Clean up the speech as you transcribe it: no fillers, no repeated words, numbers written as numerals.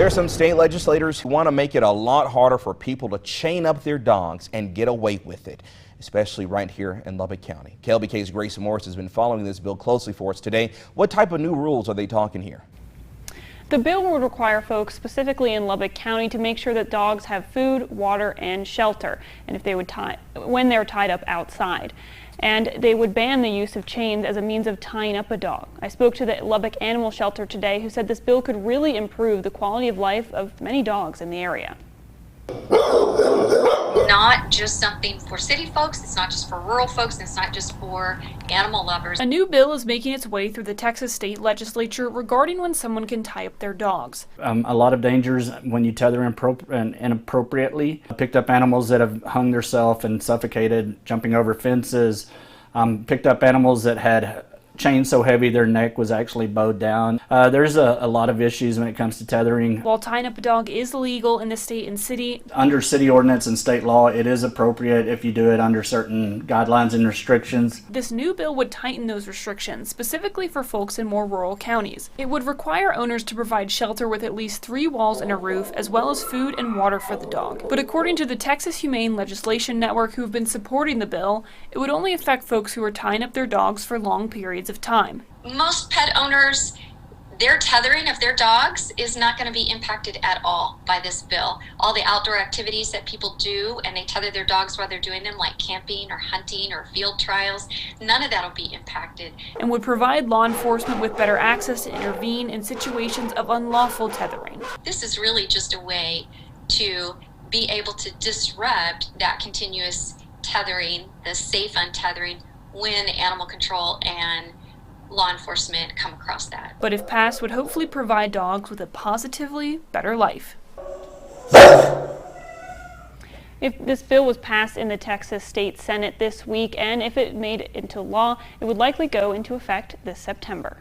There are some state legislators who want to make it a lot harder for people to chain up their dogs and get away with it, especially right here in Lubbock County. KLBK's Grace Morris has been following this bill closely for us today. What type of new rules are they talking here? The bill would require folks specifically in Lubbock County to make sure that dogs have food, water, and shelter, and if they would when they're tied up outside. And they would ban the use of chains as a means of tying up a dog. I spoke to the Lubbock Animal Shelter today, who said this bill could really improve the quality of life of many dogs in the area. Not just something for city folks, it's not just for rural folks, and it's not just for animal lovers. A new bill is making its way through the Texas state legislature regarding when someone can tie up their dogs. A lot of dangers when you tether inappropriately. Picked up animals that have hung themselves and suffocated, jumping over fences. Picked up animals that had chains so heavy their neck was actually bowed down. There's a lot of issues when it comes to tethering. While tying up a dog is legal in the state and city, under city ordinance and state law, it is appropriate if you do it under certain guidelines and restrictions. This new bill would tighten those restrictions, specifically for folks in more rural counties. It would require owners to provide shelter with at least 3 walls and a roof, as well as food and water for the dog. But according to the Texas Humane Legislation Network, who have been supporting the bill, it would only affect folks who are tying up their dogs for long periods of time. Most pet owners, their tethering of their dogs is not going to be impacted at all by this bill. All the outdoor activities that people do and they tether their dogs while they're doing them, like camping or hunting or field trials, none of that will be impacted. And would provide law enforcement with better access to intervene in situations of unlawful tethering. This is really just a way to be able to disrupt that continuous tethering, the safe untethering, when animal control and law enforcement come across that. But if passed, would hopefully provide dogs with a positively better life. If this bill was passed in the Texas State Senate this week, and if it made it into law, it would likely go into effect this September.